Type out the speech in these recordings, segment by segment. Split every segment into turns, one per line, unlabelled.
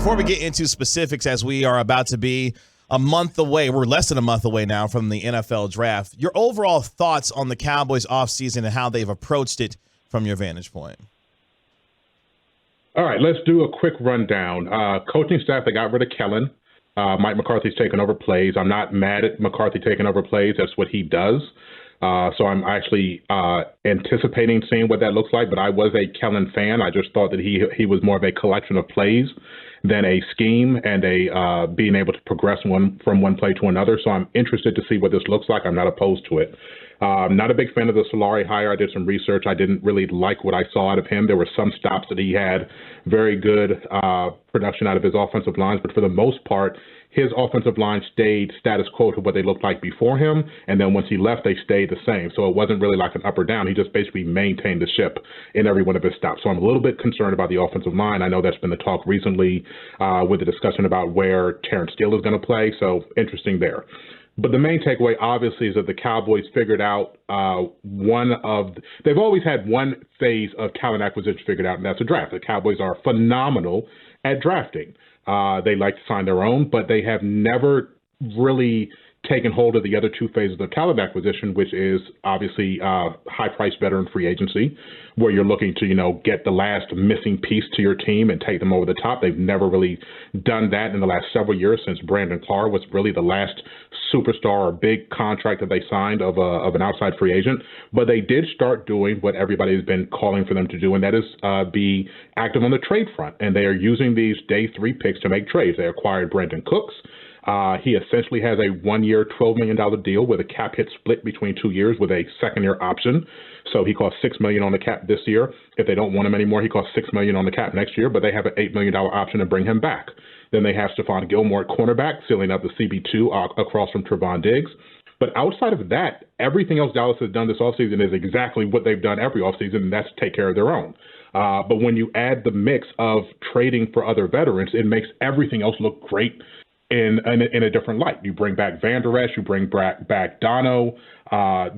before we get into specifics, as we are about to be a month away, we're less than a month away now from the NFL draft, your overall thoughts on the Cowboys offseason and how they've approached it from your vantage point?
All right, let's do a quick rundown. Coaching staff, they got rid of Kellen. Mike McCarthy's taken over plays. I'm not mad at McCarthy taking over plays. That's what he does. So I'm actually anticipating seeing what that looks like. But I was a Kellen fan. I just thought that he was more of a collection of plays than a scheme and a being able to progress from one play to another. So I'm interested to see what this looks like. I'm not opposed to it. Not a big fan of the Solari hire. I did some research. I didn't really like what I saw out of him. There were some stops that he had, very good production out of his offensive lines, but for the most part, his offensive line stayed status quo to what they looked like before him, and then once he left, they stayed the same. So it wasn't really like an up or down. He just basically maintained the ship in every one of his stops. So I'm a little bit concerned about the offensive line. I know that's been the talk recently with the discussion about where Terrence Steele is going to play, so interesting there. But the main takeaway, obviously, is that the Cowboys figured out they've always had one phase of talent acquisition figured out, and that's a draft. The Cowboys are phenomenal at drafting. They like to sign their own, but they have never really taken hold of the other two phases of talent acquisition, which is obviously high-priced veteran free agency, where you're looking to, get the last missing piece to your team and take them over the top. They've never really done that in the last several years since Brandon Carr was really the last superstar or big contract that they signed of an outside free agent. But they did start doing what everybody has been calling for them to do, and that is be active on the trade front. And they are using these day 3 picks to make trades. They acquired Brandon Cooks. He essentially has a 1-year, $12 million deal with a cap hit split between 2 years with a second-year option. So he costs $6 million on the cap this year. If they don't want him anymore, he costs $6 million on the cap next year, but they have an $8 million option to bring him back. Then they have Stephon Gilmore at cornerback, sealing up the CB2 across from Trevon Diggs. But outside of that, everything else Dallas has done this offseason is exactly what they've done every offseason, and that's take care of their own. But when you add the mix of trading for other veterans, it makes everything else look great in a different light. You bring back Van Der Esch, you bring back Dono.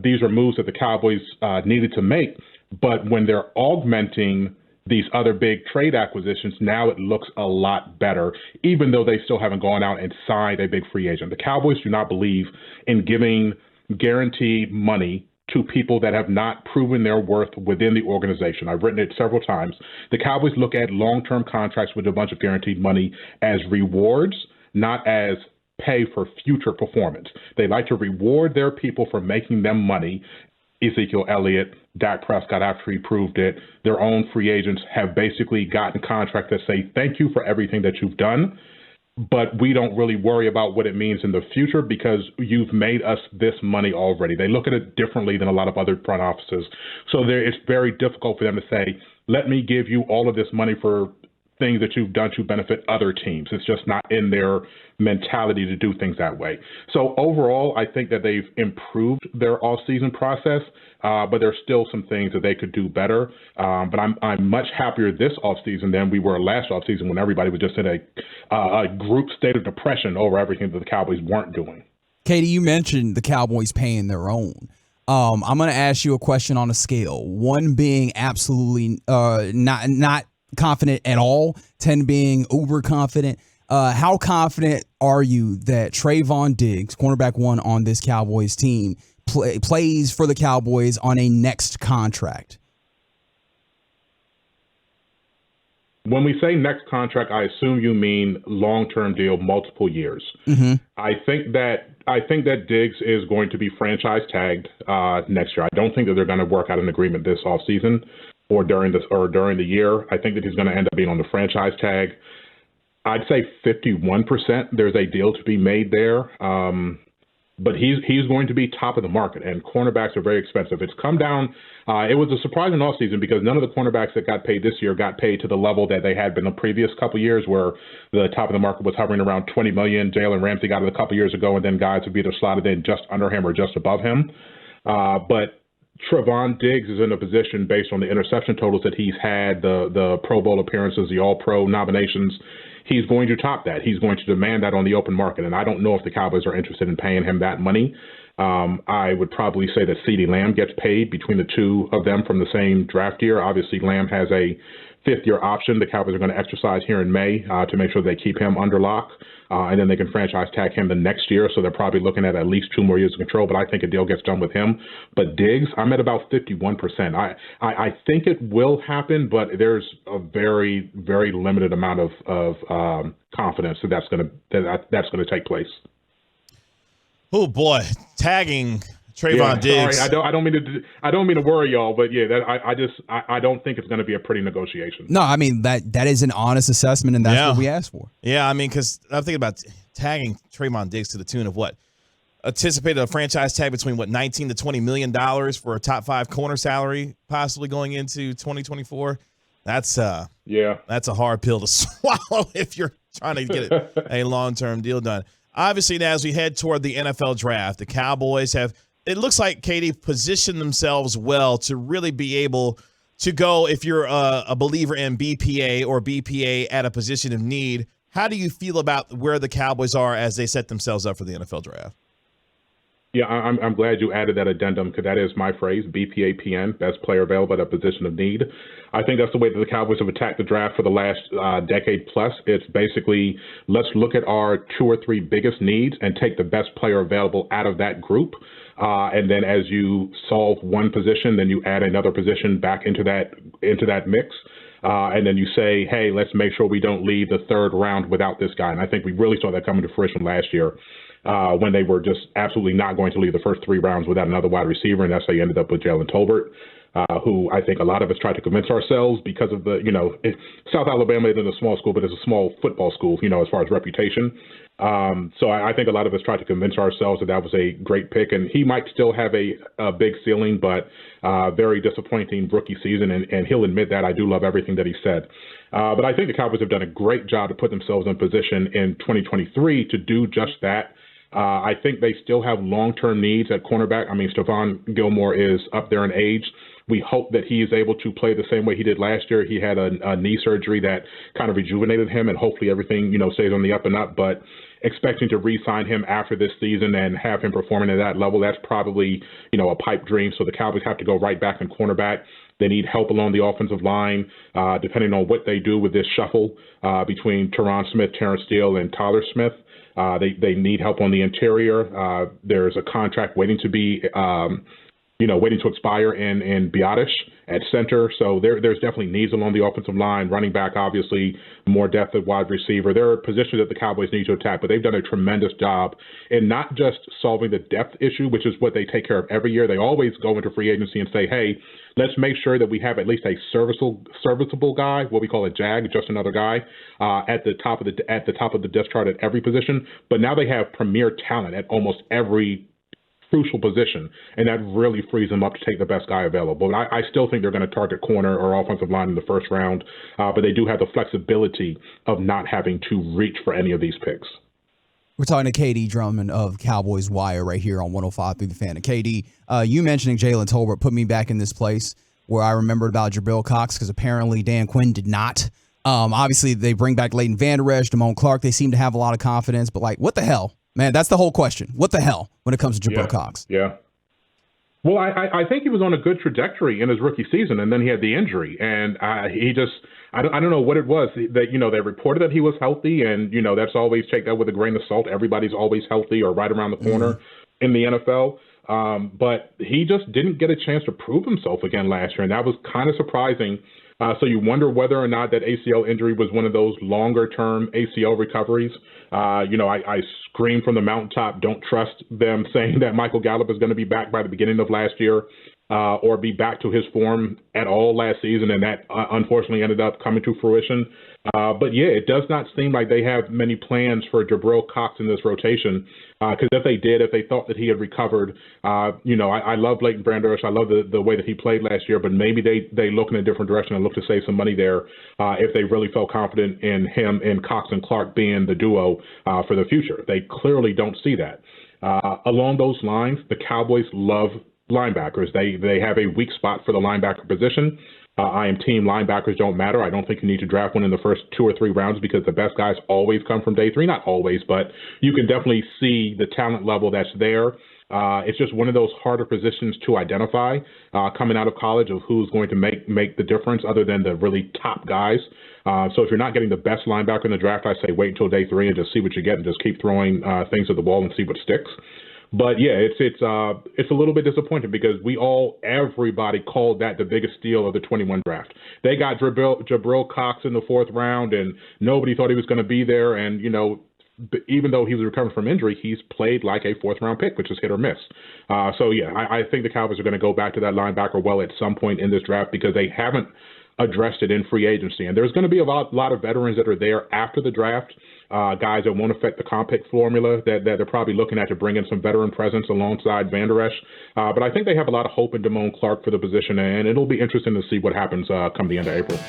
These are moves that the Cowboys needed to make, but when they're augmenting these other big trade acquisitions, now it looks a lot better, even though they still haven't gone out and signed a big free agent. The Cowboys do not believe in giving guaranteed money to people that have not proven their worth within the organization. I've written it several times. The Cowboys look at long-term contracts with a bunch of guaranteed money as rewards, not as pay for future performance. They like to reward their people for making them money. Ezekiel Elliott, Dak Prescott, after he proved it, their own free agents have basically gotten contracts that say, thank you for everything that you've done, but we don't really worry about what it means in the future because you've made us this money already. They look at it differently than a lot of other front offices. So it's very difficult for them to say, let me give you all of this money for things that you've done to benefit other teams. It's just not in their mentality to do things that way. So overall, I think that they've improved their off-season process, but there's still some things that they could do better. But I'm much happier this off-season than we were last off-season when everybody was just in a group state of depression over everything that the Cowboys weren't doing.
Katie, you mentioned the Cowboys paying their own. I'm going to ask you a question on a scale. 1 being absolutely not confident at all, 10 being uber confident. How confident are you that Trevon Diggs, cornerback 1 on this Cowboys team, plays for the Cowboys on a next contract?
When we say next contract, I assume you mean long-term deal, multiple years. Mm-hmm. I think that Diggs is going to be franchise tagged next year. I don't think that they're going to work out an agreement this offseason or during the year. I think that he's going to end up being on the franchise tag. I'd say 51%. There's a deal to be made there. But he's going to be top of the market, and cornerbacks are very expensive. It's come down. It was a surprising offseason because none of the cornerbacks that got paid this year got paid to the level that they had been the previous couple of years, where the top of the market was hovering around $20 million. Jalen Ramsey got it a couple of years ago, and then guys would be either slotted in just under him or just above him. But Trevon Diggs is in a position, based on the interception totals that he's had, the Pro Bowl appearances, the All-Pro nominations, he's going to top that. He's going to demand that on the open market, and I don't know if the Cowboys are interested in paying him that money. I would probably say that CeeDee Lamb gets paid between the two of them from the same draft year. Obviously, Lamb has a fifth-year option the Cowboys are going to exercise here in May to make sure they keep him under lock. And then they can franchise tag him the next year. So they're probably looking at least 2 more years of control. But I think a deal gets done with him. But Diggs, I'm at about 51%. I think it will happen, but there's a very, very limited amount of confidence that that's going to take place.
Oh boy, tagging Trevon Diggs.
Sorry, I don't mean to worry y'all, but yeah, I don't think it's going to be a pretty negotiation.
No, I mean that is an honest assessment, and that's what we asked for.
Yeah, I mean, because I'm thinking about tagging Trevon Diggs to the tune of what anticipated a franchise tag between $19 to $20 million for a top 5 corner salary, possibly going into 2024. That's a hard pill to swallow if you're trying to get a long-term deal done. Obviously, now as we head toward the NFL draft, the Cowboys have, it looks like, KD, positioned themselves well to really be able to go, if you're a believer in BPA or BPA at a position of need. How do you feel about where the Cowboys are as they set themselves up for the NFL draft?
Yeah, I'm glad you added that addendum because that is my phrase, BPAPN, best player available at a position of need. I think that's the way that the Cowboys have attacked the draft for the last decade plus. It's basically, let's look at our 2 or 3 biggest needs and take the best player available out of that group. And then as you solve one position, then you add another position back into that mix. And then you say, hey, let's make sure we don't leave the 3rd round without this guy. And I think we really saw that coming to fruition last year. When they were just absolutely not going to leave the first 3 rounds without another wide receiver, and that's how you ended up with Jalen Tolbert, who I think a lot of us tried to convince ourselves because of the, South Alabama isn't a small school, but it's a small football school, as far as reputation. So I think a lot of us tried to convince ourselves that was a great pick, and he might still have a big ceiling, but very disappointing rookie season, and he'll admit that. I do love everything that he said. But I think the Cowboys have done a great job to put themselves in position in 2023 to do just that. I think they still have long-term needs at cornerback. I mean, Stephon Gilmore is up there in age. We hope that he is able to play the same way he did last year. He had a knee surgery that kind of rejuvenated him, and hopefully everything, stays on the up and up. But expecting to re-sign him after this season and have him performing at that level, that's probably, a pipe dream. So the Cowboys have to go right back in cornerback. They need help along the offensive line, depending on what they do with this shuffle between Teron Smith, Terrence Steele, and Tyler Smith. They need help on the interior. There's a contract waiting to be, waiting to expire in Biotish at center. So there's definitely needs along the offensive line. Running back, obviously, more depth at wide receiver. There are positions that the Cowboys need to attack, but they've done a tremendous job in not just solving the depth issue, which is what they take care of every year. They always go into free agency and say, hey, let's make sure that we have at least a serviceable guy, what we call a JAG, just another guy, at the top of the depth chart at every position. But now they have premier talent at almost every crucial position, and that really frees them up to take the best guy available. But I still think they're going to target corner or offensive line in the first round, but they do have the flexibility of not having to reach for any of these picks.
We're talking to KD Drummond of Cowboys Wire right here on 105 through the Fan. And KD, you mentioning Jalen Tolbert put me back in this place where I remembered about Jabril Cox because apparently Dan Quinn did not. Obviously, they bring back Leighton Vander Esch, Damone Clark. They seem to have a lot of confidence, but what the hell? Man, that's the whole question. What the hell when it comes to Jabril Cox?
Yeah. Well, I think he was on a good trajectory in his rookie season, and then he had the injury, and he just I don't know what it was that they reported that he was healthy, and that's always take that with a grain of salt. Everybody's always healthy or right around the corner in the NFL, but he just didn't get a chance to prove himself again last year, and that was kind of surprising. So you wonder whether or not that ACL injury was one of those longer-term ACL recoveries. I screamed from the mountaintop, don't trust them saying that Michael Gallup is going to be back by the beginning of last year or be back to his form at all last season, and that unfortunately ended up coming to fruition. But, yeah, it does not seem like they have many plans for Jabril Cox in this rotation because if they thought that he had recovered, I love Leighton Vander Esch. I love the way that he played last year, but maybe they look in a different direction and look to save some money there if they really felt confident in him and Cox and Clark being the duo for the future. They clearly don't see that. Along those lines, the Cowboys love linebackers. They have a weak spot for the linebacker position. I am team linebackers don't matter. I don't think you need to draft one in the first 2 or 3 rounds because the best guys always come from day 3. Not always, but you can definitely see the talent level that's there. It's just one of those harder positions to identify coming out of college of who's going to make the difference other than the really top guys. So if you're not getting the best linebacker in the draft, I say wait until day 3 and just see what you get and just keep throwing things at the wall and see what sticks. But yeah, it's a little bit disappointing because everybody called that the biggest steal of the 21 draft. They got Jabril Cox in the 4th round, and nobody thought he was going to be there. And even though he was recovering from injury, he's played like a 4th round pick, which is hit or miss. So yeah, I think the Cowboys are going to go back to that linebacker well at some point in this draft because they haven't addressed it in free agency. And there's going to be a lot of veterans that are there after the draft. Guys that won't affect the comp pick formula that they're probably looking at to bring in some veteran presence alongside Van Der Esch. But I think they have a lot of hope in Damone Clark for the position, and it'll be interesting to see what happens come the end of April.